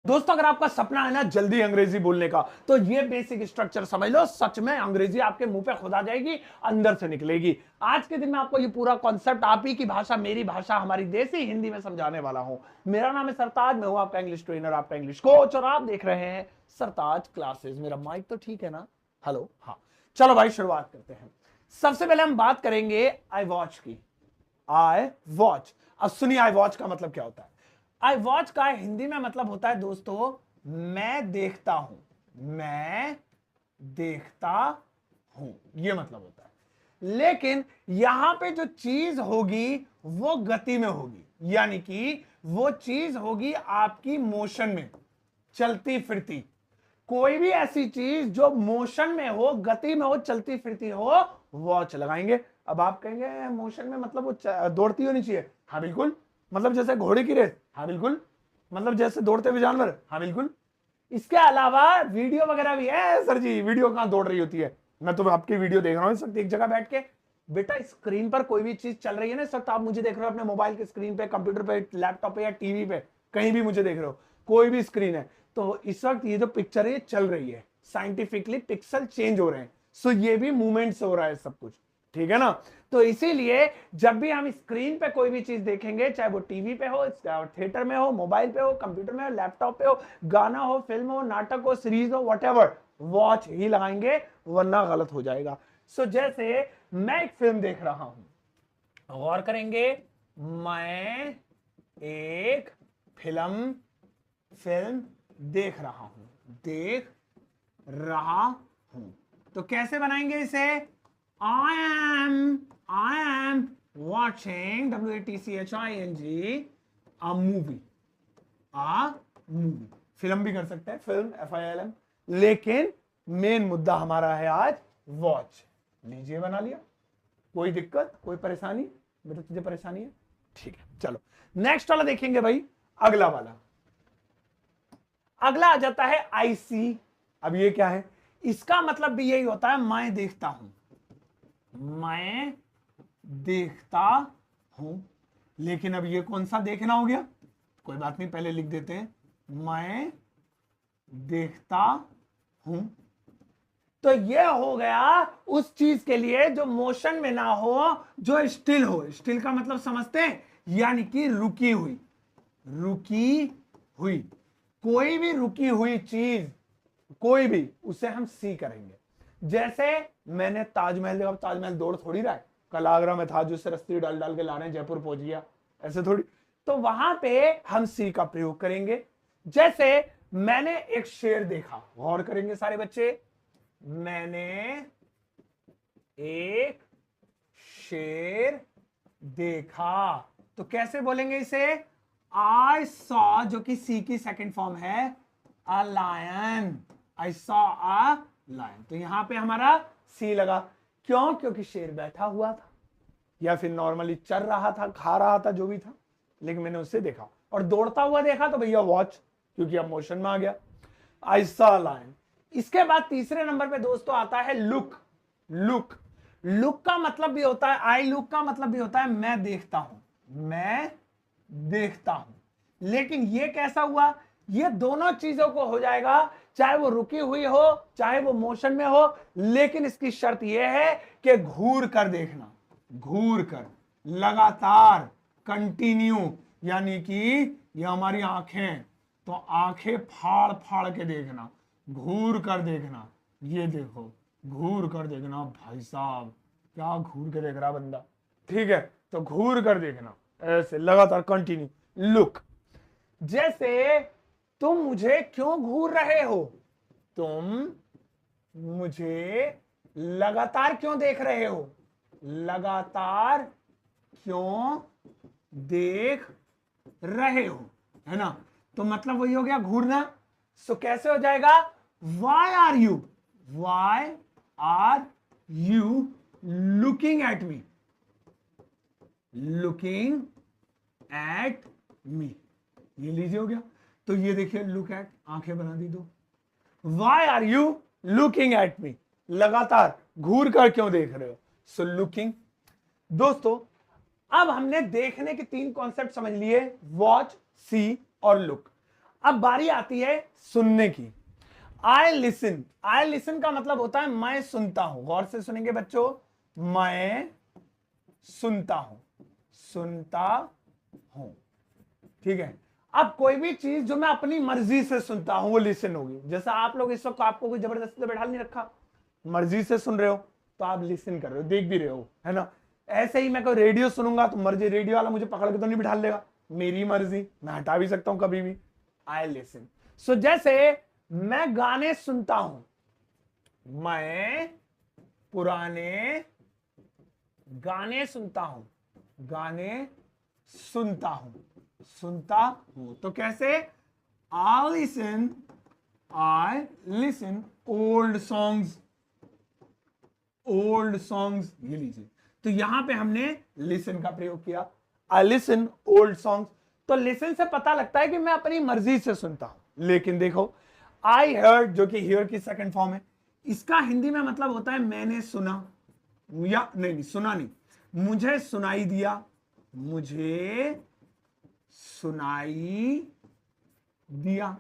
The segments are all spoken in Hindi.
दोस्तों अगर आपका सपना है ना जल्दी अंग्रेजी बोलने का, तो ये बेसिक स्ट्रक्चर समझ लो। सच में अंग्रेजी आपके मुंह पे खुद आ जाएगी, अंदर से निकलेगी। आज के दिन में आपको ये पूरा कॉन्सेप्ट आप ही की भाषा, मेरी भाषा, हमारी देसी हिंदी में समझाने वाला हूं। मेरा नाम है सरताज, मैं हूं आपका इंग्लिश ट्रेनर, आपका इंग्लिश कोच, और आप देख रहे हैं सरताज क्लासेस। मेरा माइक तो ठीक है ना? हेलो, हाँ। चलो भाई शुरुआत करते हैं। सबसे पहले हम बात करेंगे आई वॉच की। I watch. अब सुनिए, आई वॉच का मतलब क्या होता है। आई वॉच का हिंदी में मतलब होता है दोस्तों, मैं देखता हूं। मैं देखता हूं, यह मतलब होता है। लेकिन यहां पे जो चीज होगी वो गति में होगी, यानी कि वो चीज होगी आपकी मोशन में, चलती फिरती। कोई भी ऐसी चीज जो मोशन में हो, गति में हो, चलती फिरती हो, वॉच लगाएंगे। अब आप कहेंगे मोशन में मतलब वो दौड़ती होनी चाहिए। हाँ बिल्कुल। मतलब जैसे घोड़े की रेस? हाँ बिल्कुल। मतलब जैसे दौड़ते हुए जानवर? हाँ बिल्कुल। इसके अलावा वीडियो वगैरह भी है। सर जी वीडियो कहां दौड़ रही होती है? मैं तो आपकी वीडियो देख रहा हूं इस वक्त एक जगह बैठ के। बेटा स्क्रीन पर कोई भी चीज चल रही है ना इस वक्त, आप मुझे देख रहे हो अपने मोबाइल की स्क्रीन पे, कंप्यूटर पे, लैपटॉप पे या टीवी पे, कहीं भी मुझे देख रहे हो, कोई भी स्क्रीन है, तो इस वक्त ये जो पिक्चर है चल रही है। साइंटिफिकली पिक्सल चेंज हो रहे हैं, सो ये भी मूवमेंट से हो रहा है सब कुछ। ठीक है ना? तो इसीलिए जब भी हम स्क्रीन पे कोई भी चीज देखेंगे, चाहे वो टीवी पे हो, थिएटर में हो, मोबाइल पे हो, कंप्यूटर में हो, लैपटॉप पे हो, गाना हो, फिल्म हो, नाटक हो, सीरीज हो, व्हाटएवर, वॉच ही लगाएंगे, वरना गलत हो जाएगा। सो जैसे मैं एक फिल्म देख रहा हूं, गौर करेंगे, मैं एक फिल्म फिल्म देख रहा हूं, देख रहा हूं। तो कैसे बनाएंगे इसे? I am watching, WATCHING, a movie. A movie, film भी कर सकते हैं, फिल्म, FILM। लेकिन मेन मुद्दा हमारा है आज वॉच। लीजिए बना लिया। कोई दिक्कत, कोई परेशानी? बेटा तुझे परेशानी है? ठीक है, चलो नेक्स्ट वाला देखेंगे भाई। अगला वाला, अगला आ जाता है IC। अब ये क्या है? इसका मतलब भी यही होता है, मैं देखता हूं। मैं देखता हूं। लेकिन अब ये कौन सा देखना हो गया? कोई बात नहीं, पहले लिख देते हैं, मैं देखता हूं। तो ये हो गया उस चीज के लिए जो मोशन में ना हो, जो स्टिल हो। स्टिल का मतलब समझते हैं, यानी कि रुकी हुई। रुकी हुई, कोई भी रुकी हुई चीज, कोई भी, उसे हम सी करेंगे। जैसे मैंने ताजमहल देखा, ताजमहल दौड़ थोड़ी रहा है, कल आगरा में था, जो से रस्सी डाल डाल के ला रहे हैं, जयपुर पहुंच गया, ऐसे थोड़ी। तो वहां पे हम सी का प्रयोग करेंगे। जैसे मैंने एक शेर देखा, गौर करेंगे सारे बच्चे, मैंने एक शेर देखा। तो कैसे बोलेंगे इसे? आई सॉ, जो कि सी की सेकंड फॉर्म है, a lion. I saw a lion. तो यहां पे हमारा सी लगा। क्यों? क्योंकि शेर बैठा हुआ था, या फिर नॉर्मली चल रहा था, खा रहा था, जो भी था, लेकिन मैंने उसे देखा। और दौड़ता हुआ देखा तो भैया वॉच, क्योंकि अब मोशन में आ गया। I saw lion. इसके बाद तीसरे नंबर पे दोस्तों आता है लुक। लुक, लुक का मतलब भी होता है, आई लुक का मतलब भी होता है मैं देखता हूं। मैं देखता हूं। लेकिन ये कैसा हुआ? ये दोनों चीजों को हो जाएगा, चाहे वो रुकी हुई हो, चाहे वो मोशन में हो। लेकिन इसकी शर्त यह है कि घूर कर देखना। घूर कर, लगातार, कंटिन्यू, यानी कि ये हमारी आंखें, तो आंखें फाड़ फाड़ के देखना, घूर कर देखना। ये देखो, घूर कर देखना। भाई साहब क्या घूर के देख रहा बंदा? ठीक है, तो घूर कर देखना, ऐसे लगातार, कंटिन्यू। लुक। जैसे तुम मुझे क्यों घूर रहे हो? तुम मुझे लगातार क्यों देख रहे हो? लगातार क्यों देख रहे हो, है ना? तो मतलब वही हो गया घूरना। सो कैसे हो जाएगा? Why are you, why are you looking at me, looking at me. ये लीजिए हो गया। तो ये देखिए, लुक एट, आंखें बना दी दो। Why are you looking at me, लगातार घूर कर क्यों देख रहे हो? So looking. दोस्तों अब हमने देखने के तीन कॉन्सेप्ट समझ लिए, वॉच, सी और लुक। अब बारी आती है सुनने की। आई लिसन, आई लिसन का मतलब होता है मैं सुनता हूं। गौर से सुनेंगे बच्चों, मैं सुनता हूं, सुनता हूं, ठीक है। अब कोई भी चीज जो मैं अपनी मर्जी से सुनता हूं वो लिसन होगी। जैसा आप लोग इस वक्त, आपको कोई जबरदस्ती से बैठा नहीं रखा, मर्जी से सुन रहे हो तो आप लिसन कर रहे हो, देख भी रहे हो, है ना। ऐसे ही मैं कोई रेडियो सुनूंगा तो मर्जी, रेडियो वाला मुझे पकड़ के तो नहीं बिठा लेगा, मेरी मर्जी, मैं हटा भी सकता हूं कभी भी। I listen. सो जैसे मैं गाने सुनता हूं, मैं पुराने गाने सुनता हूं, गाने सुनता हूं, सुनता हूं। तो कैसे? I listen old songs, old songs, ये लीजिए। तो यहां पे हमने लिसन का प्रयोग किया, आई लिसन ओल्ड सॉन्ग्स। तो लिसन से पता लगता है कि मैं अपनी मर्जी से सुनता हूं। लेकिन देखो, आई हर्ड, जो कि हियर की सेकंड फॉर्म है, इसका हिंदी में मतलब होता है मैंने सुना, या नहीं, सुना नहीं, मुझे सुनाई दिया, मुझे सुनाई दिया,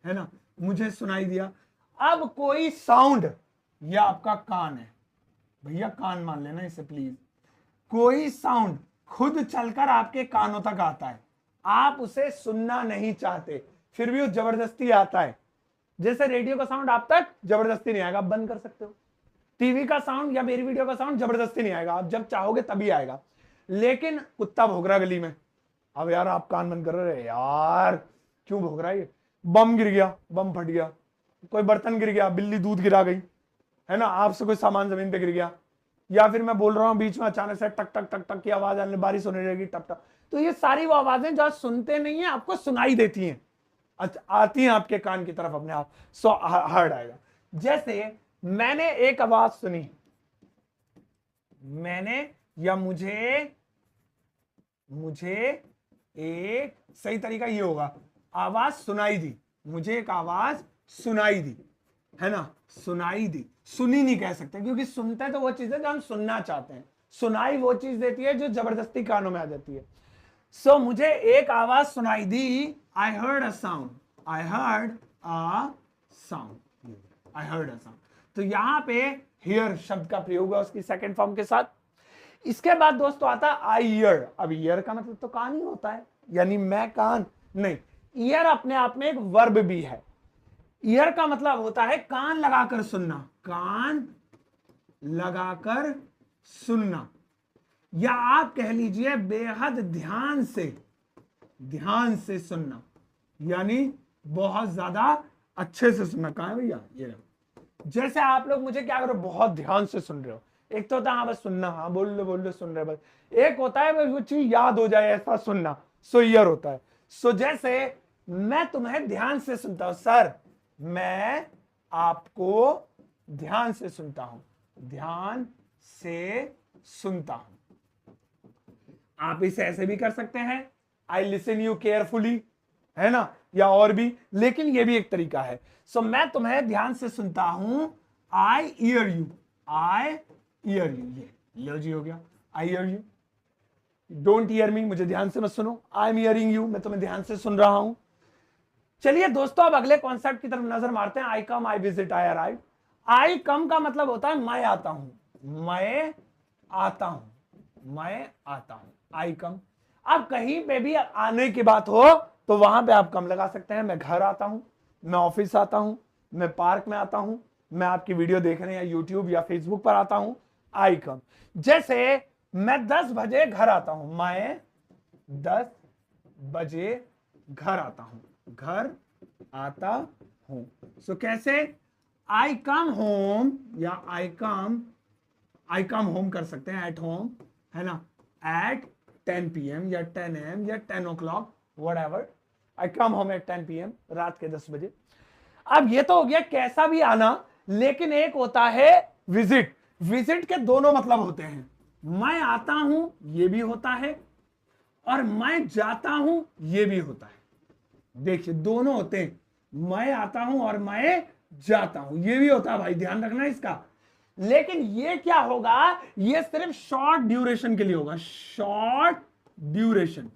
है ना, मुझे सुनाई दिया। अब कोई साउंड, या आपका कान है, भैया कान मान लेना इसे प्लीज, कोई साउंड खुद चलकर आपके कानों तक आता है, आप उसे सुनना नहीं चाहते, फिर भी वो जबरदस्ती आता है। जैसे रेडियो का साउंड आप तक जबरदस्ती नहीं आएगा, आप बंद कर सकते हो। टीवी का साउंड या मेरी वीडियो का साउंड जबरदस्ती नहीं आएगा, आप जब चाहोगे तभी आएगा। लेकिन कुत्ता भौंक रहा गली में, अब यार आप कान बंद कर रहे यार, क्यों भौंक रहा है ये? बम गिर गया, बम फट गया, कोई बर्तन गिर गया, बिल्ली दूध गिरा गई, है ना, आपसे कोई सामान जमीन पे गिर गया, या फिर मैं बोल रहा हूं बीच में अचानक से टक टक टक टक की आवाज आने, बारिश होने लगेगी, टप टप। तो ये सारी वो आवाजें जो सुनते नहीं है, आपको सुनाई देती हैं, आती हैं आपके कान की तरफ अपने आप। सो हर्ड आएगा। जैसे मैंने एक आवाज सुनी, मैंने, या मुझे, मुझे एक, सही तरीका ये होगा, आवाज सुनाई दी, मुझे एक आवाज सुनाई दी, है ना, सुनाई दी। सुनी नहीं कह सकते, क्योंकि सुनते हैं तो वो चीज है जो हम सुनना चाहते हैं, सुनाई वो चीज देती है जो जबरदस्ती कानों में आ जाती है। सो मुझे एक आवाज सुनाई दी, I heard a sound, I heard a sound, I heard a sound. तो यहां पे हियर शब्द का प्रयोग है उसकी सेकंड फॉर्म के साथ। इसके बाद दोस्तों आता है आई ईयर। अब ईयर का मतलब तो कान ही होता है, यानी मैं कान नहीं, ईयर अपने आप में एक वर्ब भी है। ईयर का मतलब होता है कान लगाकर सुनना, कान लगाकर सुनना, या आप कह लीजिए बेहद ध्यान से सुनना, यानी बहुत ज्यादा अच्छे से सुनना। कहां है भैया ये? जैसे आप लोग मुझे क्या करो, बहुत ध्यान से सुन रहे हो। एक तो होता है हाँ बस सुनना, हाँ बोल लो सुन रहे बस। एक होता है वो चीज याद हो जाए ऐसा सुनना, सो ईयर होता है। सो जैसे मैं तुम्हें ध्यान से सुनता हूं, सर मैं आपको ध्यान से सुनता हूं, ध्यान से सुनता हूं। आप इसे ऐसे भी कर सकते हैं, आई लिसन यू केयरफुली, है ना, या और भी, लेकिन ये भी एक तरीका है। सो मैं तुम्हें ध्यान से सुनता हूं, I hear you, I hear you, ये लो जी हो गया, I hear you. Don't hear me, मुझे ध्यान से मत सुनो, आई एम ईयरिंग यू, मैं तुम्हें ध्यान से सुन रहा हूं। चलिए दोस्तों, अब अगले कॉन्सेप्ट की तरफ नजर मारते हैं। आई कम, आई विजिट, आई अराइव। आई कम का मतलब होता है मैं आता हूं, मैं आता हूं, मैं आता हूं, आई कम। अब कहीं पे भी आने की बात हो तो वहां पे आप कम लगा सकते हैं। मैं घर आता हूं, मैं ऑफिस आता हूं, मैं पार्क में आता हूं, मैं आपकी वीडियो देखने या यूट्यूब या फेसबुक पर आता हूं, आई कम। जैसे मैं 10 बजे घर आता हूं, मैं 10 बजे घर आता हूं, घर आता हूं। सो कैसे? आई कम होम, या आई कम होम कर सकते हैं, एट होम, है ना, एट 10 PM या 10 AM या 10 o'clock, whatever. I come home at 10 PM, रात के 10 बजे। अब ये तो हो गया कैसा भी आना, लेकिन एक होता है विजिट। विजिट के दोनों मतलब होते हैं, मैं आता हूं ये भी होता है, और मैं जाता हूं ये भी होता है। देखिए दोनों होते हैं, मैं आता हूं और मैं जाता हूं, ये भी होता है भाई, ध्यान रखना इसका। लेकिन ये क्या होगा, ये सिर्फ शॉर्ट ड्यूरेशन के लिए होगा, शॉर्ट ड्यूरेशन।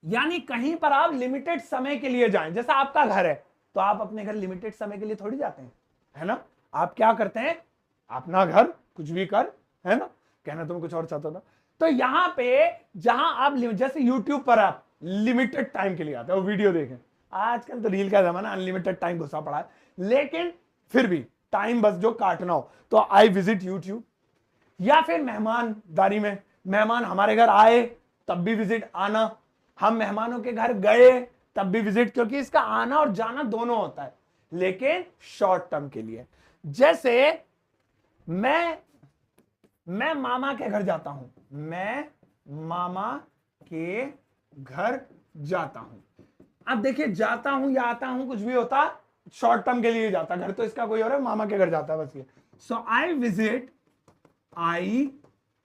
यानी कहीं पर आप लिमिटेड समय के लिए जाएं। जैसा आपका घर है तो आप अपने घर लिमिटेड समय के लिए थोड़ी जाते हैं, है ना। आप क्या करते हैं, अपना घर कुछ भी कर, है ना, कहना तुम कुछ और चाहता था। तो यहां पे जहां आप जैसे यूट्यूब पर आप लिमिटेड टाइम के लिए आते हो वीडियो देखें, आजकल तो रील का जमाना, अनलिमिटेड टाइम घुसा पड़ा है, लेकिन फिर भी टाइम बस जो काटना हो तो आई विजिट यूट्यूब। या फिर मेहमानदारी में मेहमान हमारे घर आए तब भी विजिट आना, हम मेहमानों के घर गए तब भी विजिट, क्योंकि इसका आना और जाना दोनों होता है, लेकिन शॉर्ट टर्म के लिए। जैसे मैं मामा के घर जाता हूं, मैं मामा के घर जाता हूं। अब देखिए जाता हूं या आता हूं कुछ भी होता, शॉर्ट टर्म के लिए जाता, घर तो इसका कोई और है, मामा के घर जाता है बस ये। सो आई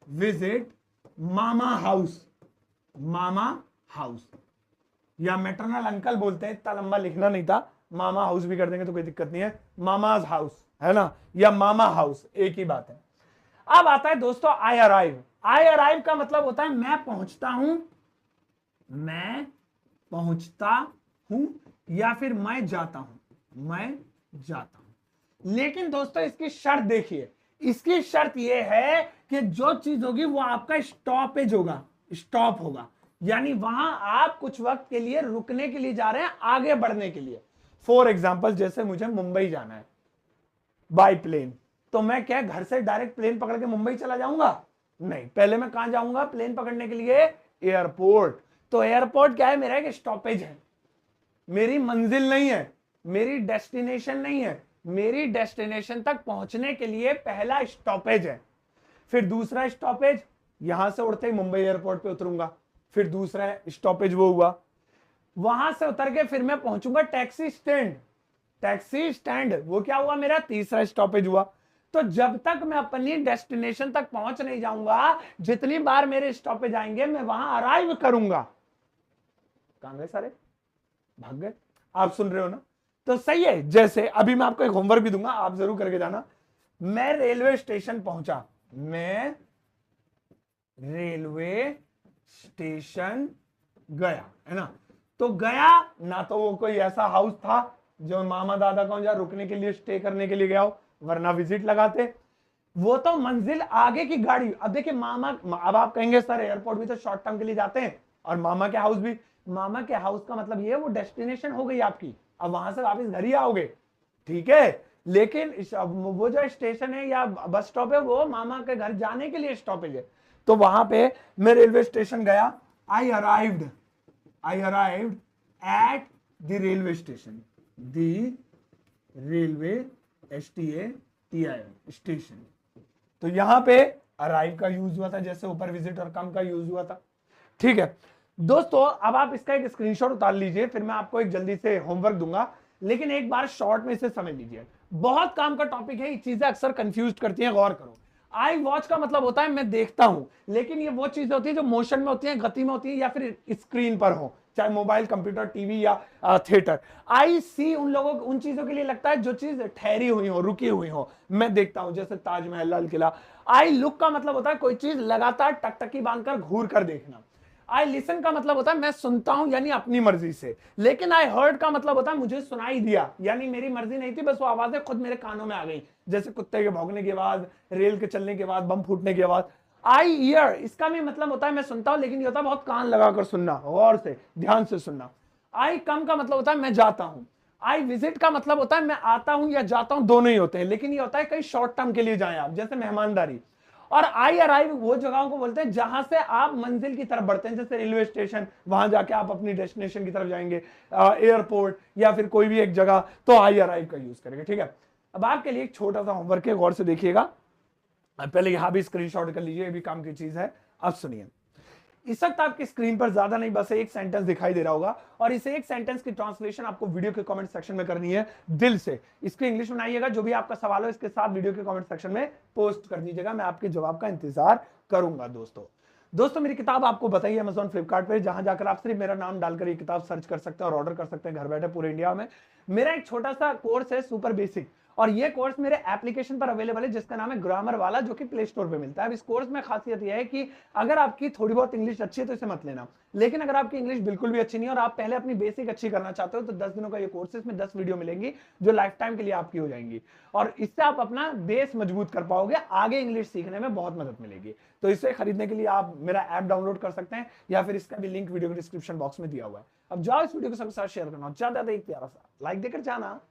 विजिट मामा हाउस, मामा हाउस, या मैटरनल अंकल बोलते हैं, इतना लंबा लिखना नहीं था, मामा हाउस भी कर देंगे तो कोई दिक्कत नहीं है, मामाज हाउस, है ना, या मामा हाउस, एक ही बात है। अब आता है दोस्तों आई अराइव। आई अराइव का मतलब होता है मैं पहुंचता हूं, मैं पहुंचता हूं, या फिर मैं जाता हूं, मैं जाता हूं। लेकिन दोस्तों इसकी शर्त देखिए, इसकी शर्त यह है कि जो चीज होगी वो आपका स्टॉपेज होगा, स्टॉप होगा, यानी वहां आप कुछ वक्त के लिए रुकने के लिए जा रहे हैं, आगे बढ़ने के लिए। फॉर एग्जाम्पल जैसे मुझे मुंबई जाना है बाय प्लेन, तो मैं क्या घर से डायरेक्ट प्लेन पकड़ के मुंबई चला जाऊंगा? नहीं, पहले मैं कहां जाऊंगा प्लेन पकड़ने के लिए? एयरपोर्ट। तो एयरपोर्ट क्या है, मेरा एक स्टॉपेज है, मेरी मंजिल नहीं है, मेरी डेस्टिनेशन नहीं है, मेरी डेस्टिनेशन तक पहुंचने के लिए पहला स्टॉपेज है। फिर दूसरा स्टॉपेज, यहां से उड़ते ही मुंबई एयरपोर्ट पे उतरूंगा, फिर दूसरा स्टॉपेज वो हुआ, वहां से उतर के फिर मैं पहुंचूंगा टैक्सी स्टैंड, टैक्सी स्टैंड वो क्या हुआ, मेरा तीसरा स्टॉपेज हुआ। तो जब तक मैं अपनी डेस्टिनेशन तक पहुंच नहीं जाऊंगा, जितनी बार मेरे स्टॉपेज आएंगे मैं वहां अराइव करूंगा। कहां गए सारे, भाग गए? आप सुन रहे हो ना, तो सही है। जैसे अभी मैं आपको एक होमवर्क भी दूंगा, आप जरूर करके जाना। मैं रेलवे स्टेशन पहुंचा, मैं रेलवे स्टेशन गया, है ना, तो गया ना, तो वो कोई ऐसा हाउस था जो मामा दादा को जहाँ रुकने के लिए स्टे करने के लिए गया हो, वरना विजिट लगाते। वो तो मंजिल आगे की गाड़ी। अब देखिए मामा, अब आप कहेंगे सर एयरपोर्ट भी तो शॉर्ट टर्म के लिए जाते हैं और मामा के हाउस भी, मामा के हाउस का मतलब ये वो डेस्टिनेशन हो गई आपकी, अब वहां से वापस घर ही आओगे, ठीक है। लेकिन वो जो स्टेशन है या बस स्टॉप है वो मामा के घर जाने के लिए स्टॉपेज है। तो वहां पे मैं रेलवे स्टेशन गया, आई arrived at the railway station, the railway station. तो यहां पे अराइव का यूज हुआ था, जैसे ऊपर विजिट और कम का यूज हुआ था, ठीक है दोस्तों। अब आप इसका एक स्क्रीनशॉट उतार लीजिए, फिर मैं आपको एक जल्दी से होमवर्क दूंगा, लेकिन एक बार शॉर्ट में इसे समझ लीजिए, बहुत काम का टॉपिक है, ये चीजें अक्सर कंफ्यूज करती हैं, गौर करो। आई वॉच का मतलब होता है मैं देखता हूं, लेकिन ये वो चीजें होती है जो मोशन में होती है, गति में होती है, या फिर स्क्रीन पर हो, चाहे मोबाइल, कंप्यूटर, टीवी या थिएटर। आई सी उन लोगों, उन चीजों के लिए लगता है जो चीज ठहरी हुई हो, रुकी हुई हो, मैं देखता हूं, जैसे ताजमहल, लाल किला। आई लुक का मतलब होता है कोई चीज लगातार टकटकी बांधकर घूर कर देखना। आई लिसन का मतलब होता है मैं सुनता हूं, यानी अपनी मर्जी से। लेकिन आई हर्ड का मतलब होता है मुझे सुनाई दिया, यानी मेरी मर्जी नहीं थी, बस वो आवाजें खुद मेरे कानों में आ गई, जैसे कुत्ते के भौंकने की आवाज, रेल के चलने की आवाज, बम फूटने की आवाज। आई ईयर, इसका भी मतलब होता है मैं सुनता हूं, लेकिन ये होता है बहुत कान लगाकर सुनना, गौर से, ध्यान से सुनना। आई कम का मतलब होता है मैं जाता हूं। आई विजिट का मतलब होता है मैं आता हूं या जाता हूं, दोनों ही होते हैं, लेकिन ये होता है कहीं शॉर्ट टर्म के लिए जाएं आप, जैसे मेहमानदारी। और आई अराइव वो जगहों को बोलते हैं जहां से आप मंजिल की तरफ बढ़ते हैं, जैसे रेलवे स्टेशन, वहां जाके आप अपनी डेस्टिनेशन की तरफ जाएंगे, एयरपोर्ट या फिर कोई भी एक जगह, तो आई अराइव का यूज करेंगे, ठीक है। अब आपके लिए एक छोटा सा होमवर्क है, गौर से देखिएगा, पहले यहां भी स्क्रीनशॉट कर लीजिए, ये भी काम की चीज है। अब सुनिए, इस वक्त आपकी स्क्रीन पर ज्यादा नहीं, बस एक सेंटेंस दिखाई दे रहा होगा, और इस एक सेंटेंस की ट्रांसलेशन आपको वीडियो के कमेंट सेक्शन में करनी है, दिल से। इसको इंग्लिश में आइएगा, जो भी आपका सवाल हो इसके साथ वीडियो के कमेंट सेक्शन में पोस्ट कर दीजिएगा, मैं आपके जवाब का इंतजार करूंगा। दोस्तों मेरी किताब आपको बताइए अमेज़न, फ्लिपकार्ट पे, जहां जाकर आप सिर्फ मेरा नाम डालकर ये किताब सर्च कर सकते हैं और ऑर्डर कर सकते हैं घर बैठे पूरे इंडिया में। मेरा एक छोटा सा कोर्स है सुपर बेसिक, और ये कोर्स मेरे एप्लीकेशन पर अवेलेबल है जिसका नाम है ग्रामर वाला, जो कि प्ले स्टोर पे मिलता है। अब इस कोर्स में खासियत यह है कि अगर आपकी थोड़ी बहुत इंग्लिश अच्छी है तो इसे मत लेना, लेकिन अगर आपकी इंग्लिश बिल्कुल भी अच्छी नहीं है और आप पहले अपनी बेसिक अच्छी करना चाहते हो तो 10 दिनों का ये कोर्स है। इसमें 10 वीडियो मिलेंगी जो लाइफ टाइम के लिए आपकी हो जाएंगी, और इससे आप अपना बेस मजबूत कर पाओगे, आगे इंग्लिश सीखने में बहुत मदद मिलेगी। तो इसे खरीदने के लिए आप मेरा ऐप डाउनलोड कर सकते हैं, या फिर इसका भी लिंक वीडियो के डिस्क्रिप्शन बॉक्स में दिया हुआ है। अब जाओ इस वीडियो को सबके साथ शेयर करना, ज्यादा एक प्यारा सा लाइक देकर जाना।